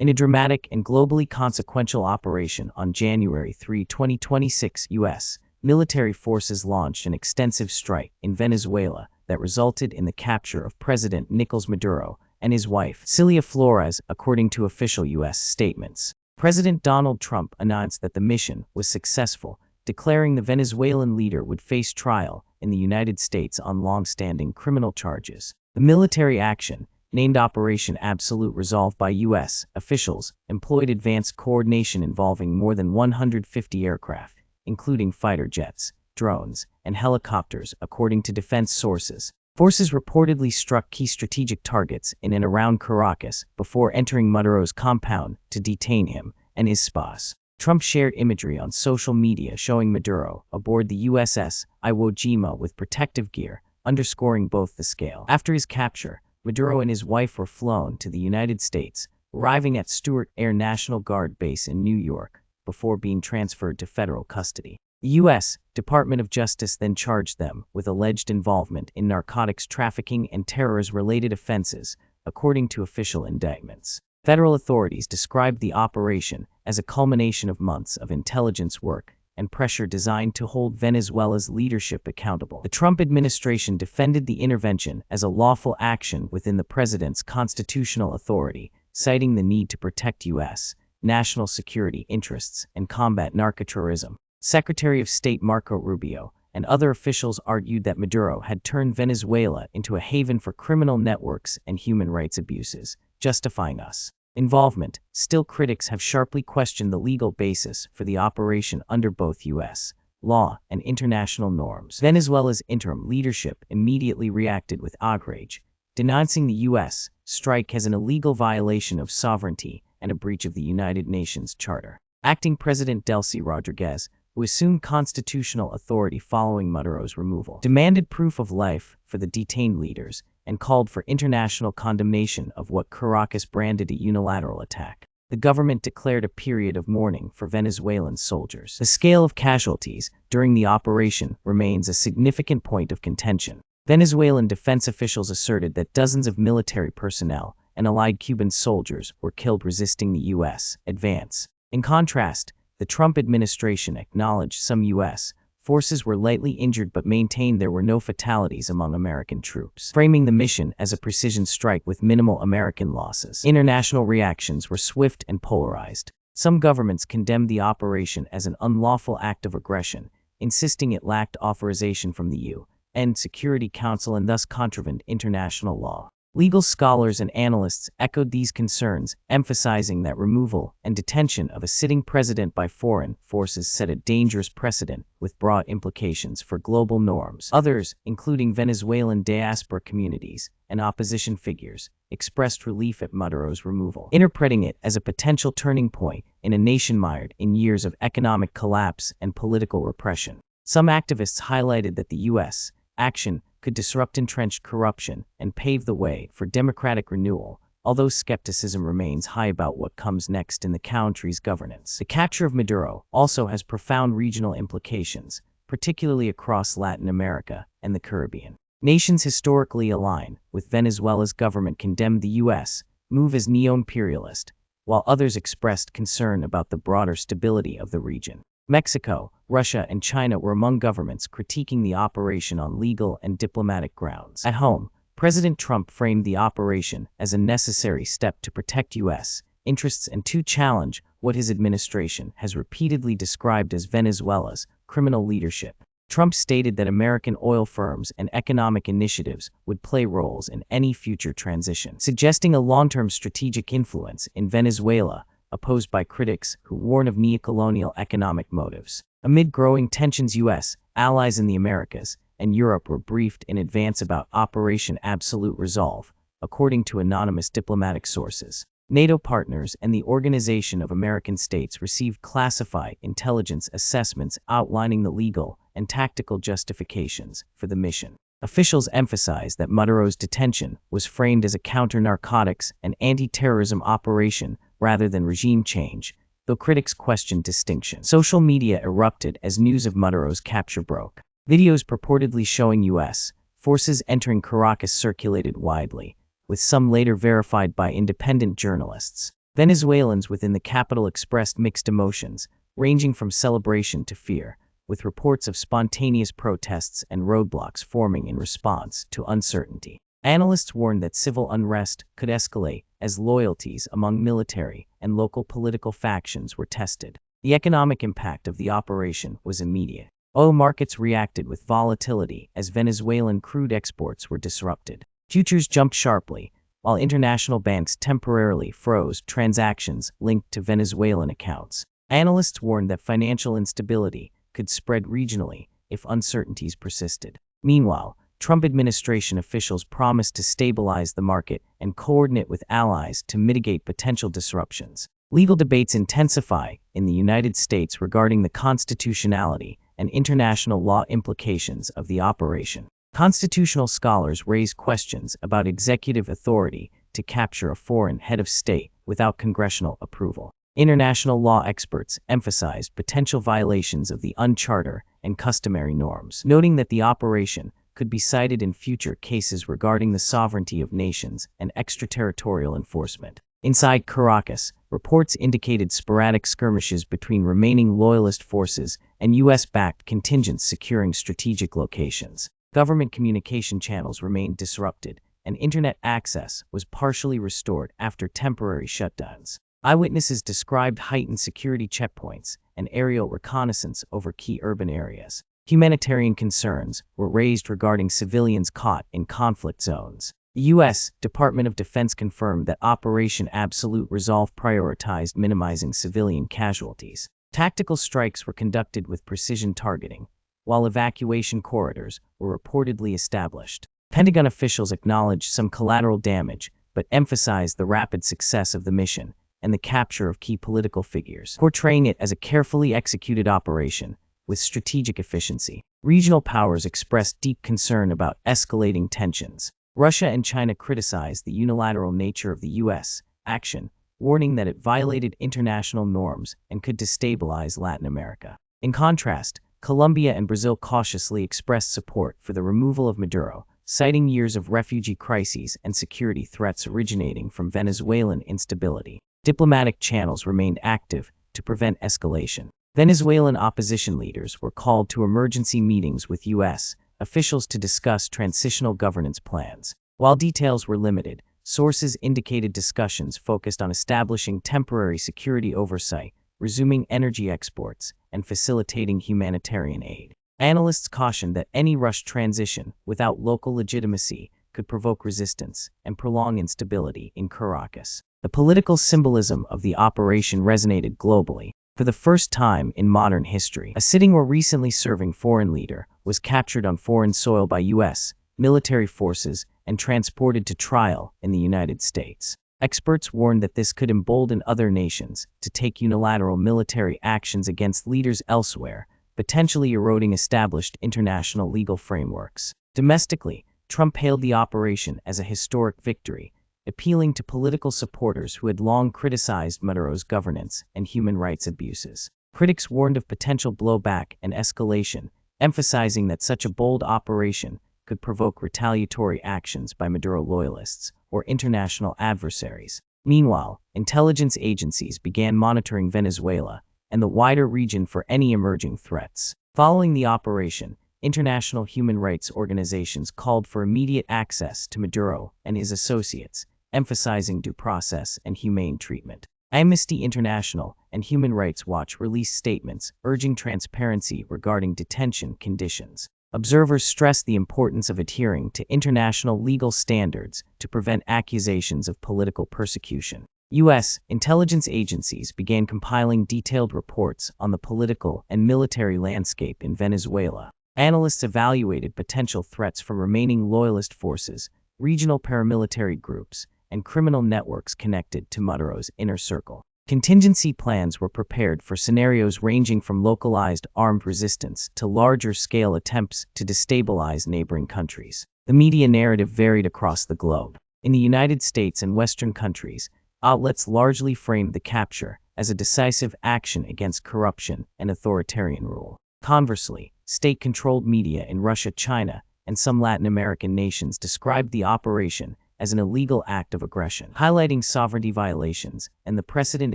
In a dramatic and globally consequential operation on January 3, 2026, U.S. military forces launched an extensive strike in Venezuela that resulted in the capture of President Nicolás Maduro and his wife, Celia Flores, according to official U.S. statements. President Donald Trump announced that the mission was successful, declaring the Venezuelan leader would face trial in the United States on long-standing criminal charges. The military action, named Operation Absolute Resolve by U.S. officials, employed advanced coordination involving more than 150 aircraft, including fighter jets, drones, and helicopters, according to defense sources. Forces reportedly struck key strategic targets in and around Caracas before entering Maduro's compound to detain him and his spouse. Trump shared imagery on social media showing Maduro aboard the USS Iwo Jima with protective gear, underscoring both the scale. After his capture, Maduro and his wife were flown to the United States, arriving at Stewart Air National Guard Base in New York, before being transferred to federal custody. The U.S. Department of Justice then charged them with alleged involvement in narcotics trafficking and terrorism-related offenses, according to official indictments. Federal authorities described the operation as a culmination of months of intelligence work and pressure designed to hold Venezuela's leadership accountable. The Trump administration defended the intervention as a lawful action within the president's constitutional authority, citing the need to protect U.S. national security interests and combat narcoterrorism. Secretary of State Marco Rubio and other officials argued that Maduro had turned Venezuela into a haven for criminal networks and human rights abuses, justifying U.S. involvement. Still, critics have sharply questioned the legal basis for the operation under both U.S. law and international norms. Venezuela's interim leadership immediately reacted with outrage, denouncing the U.S. strike as an illegal violation of sovereignty and a breach of the United Nations Charter. Acting President Delcy Rodriguez, who assumed constitutional authority following Maduro's removal, demanded proof of life for the detained leaders and called for international condemnation of what Caracas branded a unilateral attack. The government declared a period of mourning for Venezuelan soldiers. The scale of casualties during the operation remains a significant point of contention. Venezuelan defense officials asserted that dozens of military personnel and allied Cuban soldiers were killed resisting the U.S. advance. In contrast, the Trump administration acknowledged some U.S. forces were lightly injured but maintained there were no fatalities among American troops, framing the mission as a precision strike with minimal American losses. International reactions were swift and polarized. Some governments condemned the operation as an unlawful act of aggression, insisting it lacked authorization from the UN Security Council and thus contravened international law. Legal scholars and analysts echoed these concerns, emphasizing that removal and detention of a sitting president by foreign forces set a dangerous precedent with broad implications for global norms. Others, including Venezuelan diaspora communities and opposition figures, expressed relief at Maduro's removal, interpreting it as a potential turning point in a nation mired in years of economic collapse and political repression. Some activists highlighted that the U.S. action could disrupt entrenched corruption and pave the way for democratic renewal, although skepticism remains high about what comes next in the country's governance. The capture of Maduro also has profound regional implications, particularly across Latin America and the Caribbean. Nations historically aligned with Venezuela's government condemned the U.S. move as neo-imperialist, while others expressed concern about the broader stability of the region. Mexico, Russia, and China were among governments critiquing the operation on legal and diplomatic grounds. At home, President Trump framed the operation as a necessary step to protect U.S. interests and to challenge what his administration has repeatedly described as Venezuela's criminal leadership. Trump stated that American oil firms and economic initiatives would play roles in any future transition, suggesting a long-term strategic influence in Venezuela, opposed by critics who warn of neocolonial economic motives. Amid growing tensions, U.S. allies in the Americas and Europe were briefed in advance about Operation Absolute Resolve, according to anonymous diplomatic sources. NATO partners and the Organization of American States received classified intelligence assessments outlining the legal and tactical justifications for the mission. Officials emphasized that Maduro's detention was framed as a counter-narcotics and anti-terrorism operation rather than regime change, though critics questioned distinction. Social media erupted as news of Maduro's capture broke. Videos purportedly showing U.S. forces entering Caracas circulated widely, with some later verified by independent journalists. Venezuelans within the capital expressed mixed emotions, ranging from celebration to fear, with reports of spontaneous protests and roadblocks forming in response to uncertainty. Analysts warned that civil unrest could escalate as loyalties among military and local political factions were tested. The economic impact of the operation was immediate. Oil markets reacted with volatility as Venezuelan crude exports were disrupted. Futures jumped sharply, while international banks temporarily froze transactions linked to Venezuelan accounts. Analysts warned that financial instability could spread regionally if uncertainties persisted. Meanwhile, Trump administration officials promised to stabilize the market and coordinate with allies to mitigate potential disruptions. Legal debates intensify in the United States regarding the constitutionality and international law implications of the operation. Constitutional scholars raise questions about executive authority to capture a foreign head of state without congressional approval. International law experts emphasized potential violations of the UNCharter and customary norms, noting that the operation could be cited in future cases regarding the sovereignty of nations and extraterritorial enforcement. Inside Caracas, reports indicated sporadic skirmishes between remaining loyalist forces and U.S.-backed contingents securing strategic locations. Government communication channels remained disrupted, and internet access was partially restored after temporary shutdowns. Eyewitnesses described heightened security checkpoints and aerial reconnaissance over key urban areas. Humanitarian concerns were raised regarding civilians caught in conflict zones. The U.S. Department of Defense confirmed that Operation Absolute Resolve prioritized minimizing civilian casualties. Tactical strikes were conducted with precision targeting, while evacuation corridors were reportedly established. Pentagon officials acknowledged some collateral damage, but emphasized the rapid success of the mission and the capture of key political figures, portraying it as a carefully executed operation with strategic efficiency. Regional powers expressed deep concern about escalating tensions. Russia and China criticized the unilateral nature of the U.S. action, warning that it violated international norms and could destabilize Latin America. In contrast, Colombia and Brazil cautiously expressed support for the removal of Maduro, citing years of refugee crises and security threats originating from Venezuelan instability. Diplomatic channels remained active to prevent escalation. Venezuelan opposition leaders were called to emergency meetings with U.S. officials to discuss transitional governance plans. While details were limited, sources indicated discussions focused on establishing temporary security oversight, resuming energy exports, and facilitating humanitarian aid. Analysts cautioned that any rushed transition without local legitimacy could provoke resistance and prolong instability in Caracas. The political symbolism of the operation resonated globally. For the first time in modern history, a sitting or recently serving foreign leader was captured on foreign soil by U.S. military forces and transported to trial in the United States. Experts warned that this could embolden other nations to take unilateral military actions against leaders elsewhere, potentially eroding established international legal frameworks. Domestically, Trump hailed the operation as a historic victory, appealing to political supporters who had long criticized Maduro's governance and human rights abuses. Critics warned of potential blowback and escalation, emphasizing that such a bold operation could provoke retaliatory actions by Maduro loyalists or international adversaries. Meanwhile, intelligence agencies began monitoring Venezuela and the wider region for any emerging threats. Following the operation, international human rights organizations called for immediate access to Maduro and his associates, emphasizing due process and humane treatment. Amnesty International and Human Rights Watch released statements urging transparency regarding detention conditions. Observers stressed the importance of adhering to international legal standards to prevent accusations of political persecution. U.S. intelligence agencies began compiling detailed reports on the political and military landscape in Venezuela. Analysts evaluated potential threats from remaining loyalist forces, regional paramilitary groups, and criminal networks connected to Maduro's inner circle. Contingency plans were prepared for scenarios ranging from localized armed resistance to larger-scale attempts to destabilize neighboring countries. The media narrative varied across the globe. In the United States and Western countries, outlets largely framed the capture as a decisive action against corruption and authoritarian rule. Conversely, state-controlled media in Russia, China, and some Latin American nations described the operation as an illegal act of aggression, highlighting sovereignty violations and the precedent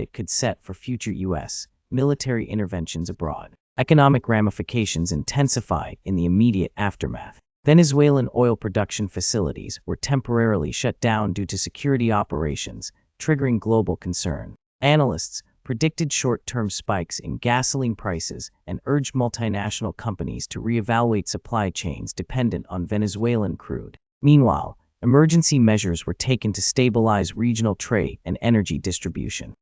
it could set for future U.S. military interventions abroad. Economic ramifications intensified in the immediate aftermath. Venezuelan oil production facilities were temporarily shut down due to security operations, triggering global concern. Analysts predicted short-term spikes in gasoline prices and urged multinational companies to reevaluate supply chains dependent on Venezuelan crude. Meanwhile, emergency measures were taken to stabilize regional trade and energy distribution.